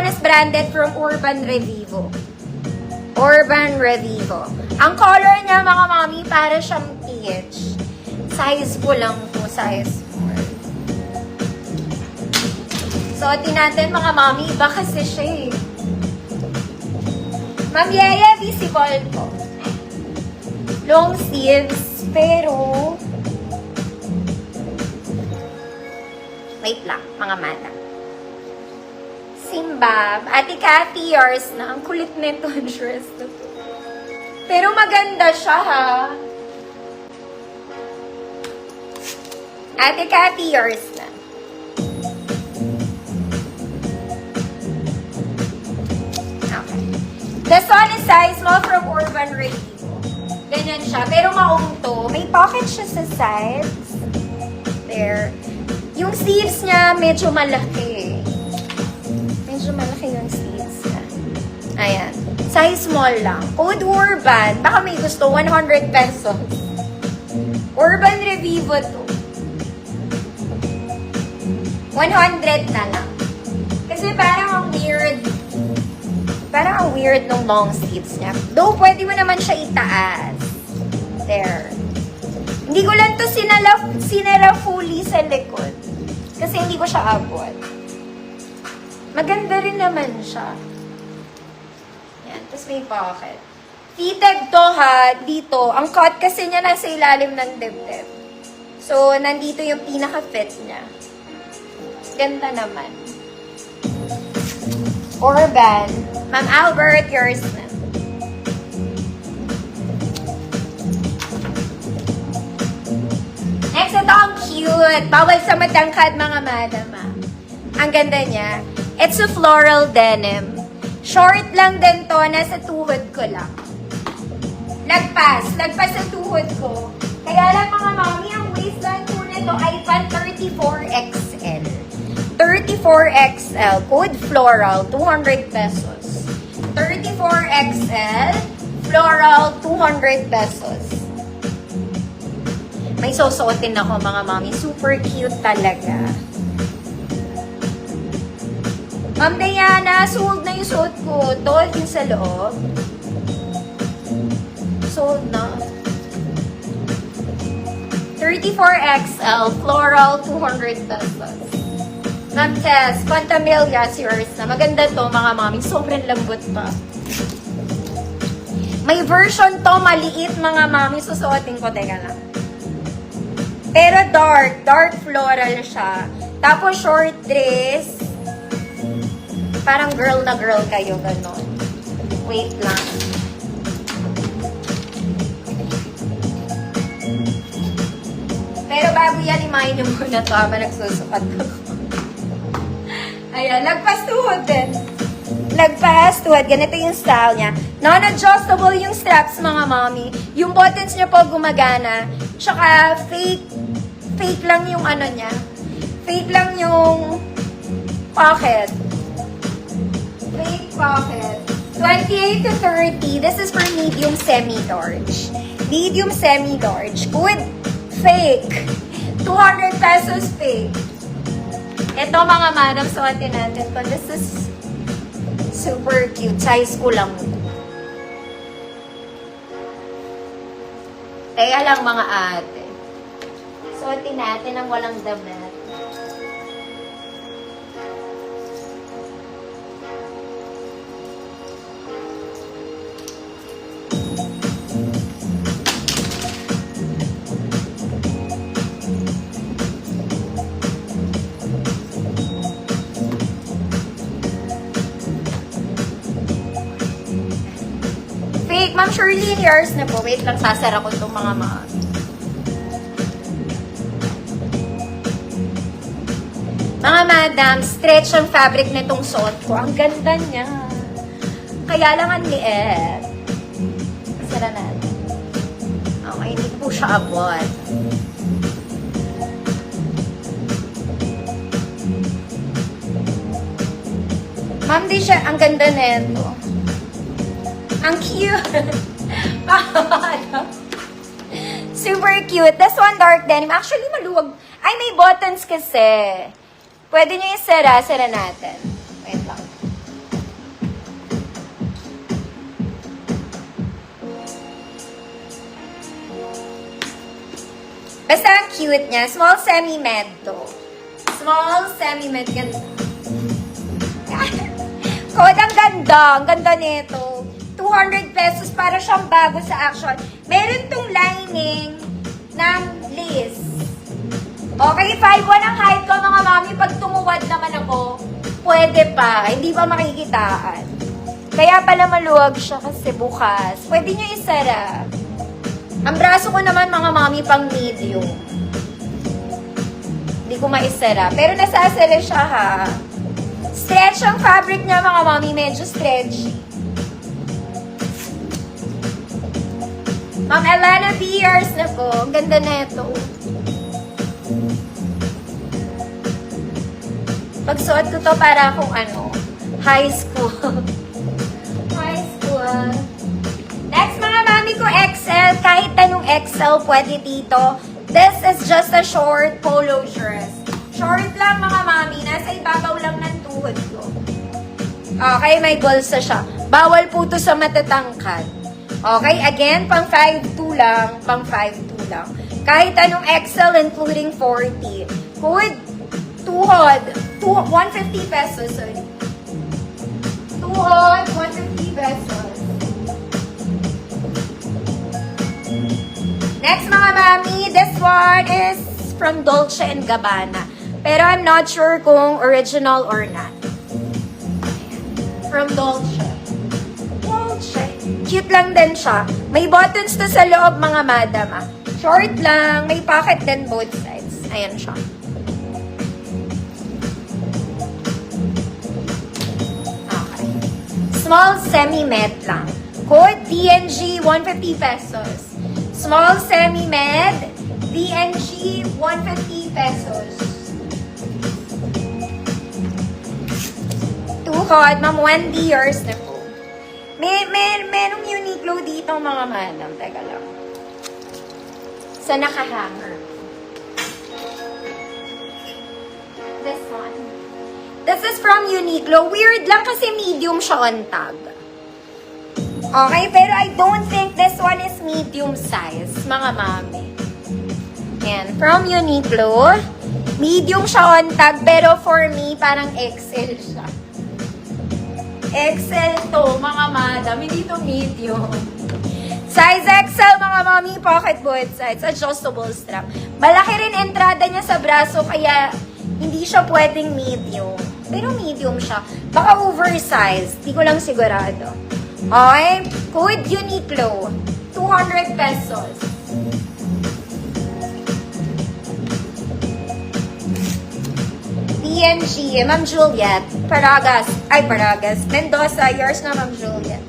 one is branded from Urban Revivo. Urban Revivo. Ang color niya, mga mami, para siyang peach. Size ko lang po, size 4. Suotin natin, mga mami. Iba kasi siya eh. Ma'am Yaya, visible po. Long sleeves, pero... Wait lang, mga mata. Simbab. Ate Cathy, yours na. Ang kulit nito ang dress to. Pero maganda siya, ha? Ate Cathy, yours na. Okay. This one is size small from Urban Revivo. Ganyan siya. Pero maungto. May pocket siya sa sides. There. Yung sleeves niya, medyo malaki. Medyo malaki yung sleeves niya. Ayan. Size small lang. Code Urban. Baka may gusto, 100 pesos. Urban Revivo to. 100 na lang. Kasi parang ang weird. Parang ang weird ng long sleeves niya. Though, pwede mo naman siya itaas. There. Hindi ko lang to sinara fully sa likod. Kasi hindi ko siya abot. Maganda rin naman siya. Yan. Tapos may pocket. Fitted to, ha. Dito. Ang cut kasi niya nasa ilalim ng dibdib. So, nandito yung pinaka-fit niya. Ganda naman. Urban. Ma'am Albert, yours na. Next, ito ang cute. Bawal sa matangkad, mga madam. Ang ganda niya. It's a floral denim. Short lang din to. Nasa tuhod ko lang. Lagpas. Lagpas sa tuhod ko. Kaya lang, mga mami, ang waistline po nito ay pan 34XL. 34XL. Code floral. 200 pesos. 34XL. Floral. 200 pesos. May susuotin ako, mga mami. Super cute talaga. Ma'am Diana, sold na yung suot ko. Tol, yung sa loob. Sold na. 34XL, floral, 200 pesos. Ma'am Tess, Quantamillas, yours na. Maganda to, mga mami. Sobrang lambot pa. May version to, maliit, mga mami. Susuotin ko, teka lang. Pero dark floral siya. Tapos short dress. Parang girl na girl kayo, gano'n. Wait lang. Pero bago yan, imayin niyo muna to habang nagsusukat ako. Ayan, lagpas tuhod din. Lagpas tuhod. Ganito yung style niya. Non-adjustable yung straps, mga mommy. Yung buttons niya po gumagana. Tsaka fake lang yung ano niya. Fake lang yung pocket. Fake pocket. 28 to 30. This is for medium semi-large. Medium semi-large. Good. Fake. 200 pesos fake. Ito, mga madam, suotin natin. But this is super cute. Size ko lang. Kaya lang, mga ate. Suotin natin ang walang damit. Fake. Ma'am Shirley, yours na po. Wait lang, sasara ko itong mga Mga madam, stretch ang fabric nitong suot ko. Ang ganda niya. Kaya lang ang liit. Sara natin. Okay, hindi po siya abot. Ma'am, di siya, ang ganda nito. Ang cute. Super cute. This one, dark denim. Actually, maluwag. Ay, may buttons kasi. Pwede nyo yung sara natin. Wait lang. Basta ang cute niya. Small semi-med to. Small semi-med. Ganda. Code, ang ganda. Ang ganda nito. 200 pesos para siyang bago sa Action. Meron tong lining ng lace. Okay, 5'1 ang height ko mga mami. Pag tumuwad naman ako, pwede pa. Hindi pa makikitaan. Kaya pala maluwag siya kasi bukas. Pwede nyo isara. Ang braso ko naman mga mami pang medium. Hindi ko maisara. Pero nasasara siya ha. Stretch ang fabric niya mga mami. Medyo stretchy. Ma'am Elena Beers na po. Ang ganda na ito. Pagsuot ko to para akong high school. High school. Next mga mami ko, XL. Kahit anong XL pwede dito. This is just a short polo dress. Short lang mga mami. Nasa ibabaw lang ng tuhod ko. Okay, may bulsa siya. Bawal po to sa matatangkad. Okay, again, pang 5'2 lang. Pang 5'2 lang. Kahit anong XL including 40. Hood, tuhod, 150 pesos, sorry. Tuhod, 150 pesos. Next mga mami, this one is from Dolce & Gabbana. Pero I'm not sure kung original or not. From Dolce. Dolce. Cute lang din siya. May buttons to sa loob mga madam ah. Short lang, may pocket din both sides. Ayan siya. Small semi-med lang. Code DNG 150 pesos. Small semi-med DNG 150 pesos. Tuhod, Ma'am Wendy, yours na po. Merong Uniqlo dito mga madam. Teka lang. Sa nakahanger. This one. This is from Uniqlo. Weird lang kasi medium siya on tag. Okay, pero I don't think this one is medium size, mga mami. Ayan, from Uniqlo. Medium siya on tag, pero for me, parang XL siya. XL to, mga madam. Hindi to medium. Size XL, mga mami, pocket both sides, adjustable strap. Malaki rin entrada niya sa braso, kaya hindi siya pwedeng medium. Pero medium siya. Baka oversized. Di ko lang sigurado. Okay? Code Uniqlo. 200 pesos. PNG. Ma'am Juliet. Paragas. Ay, Paragas. Mendoza. Yours na, Ma'am Juliet.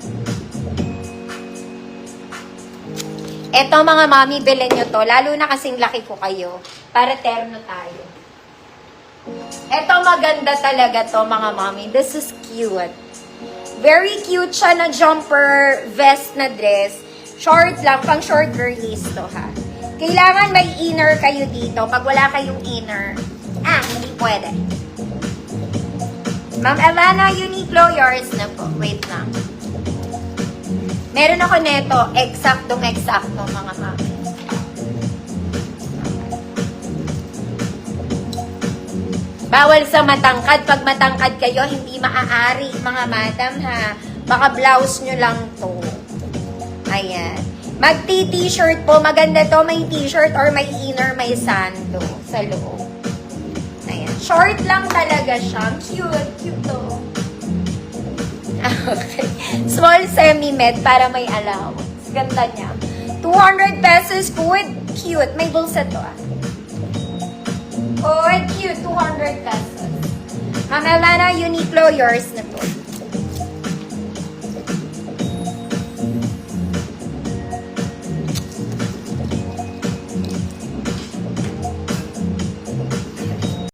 Eto mga mami, bilhin nyo to. Lalo na kasing laki ko kayo. Para terno tayo. Eto maganda talaga to mga mami. This is cute. Very cute siya na jumper vest na dress. Short lang, pang short girlies to ha. Kailangan may inner kayo dito. Pag wala kayong inner, hindi pwede. Ma'am Elena, Uniqlo, yours na po. Wait lang. Meron ako neto, eksakto mga mami. Bawal sa matangkad. Pag matangkad kayo, hindi maaari, mga madam, ha? Baka blouse nyo lang to. Ayan. Magti-t-shirt po. Maganda to. May t-shirt or may inner, may sando sa loob. Ayan. Short lang talaga siya. Cute. Cute to. Okay. Small semi-med para may allowance. Ganda niya. 200 pesos. Cute. May bulsa to, Oh, cute. 200 pesos. Ma'am Elena, Uniqlo, yours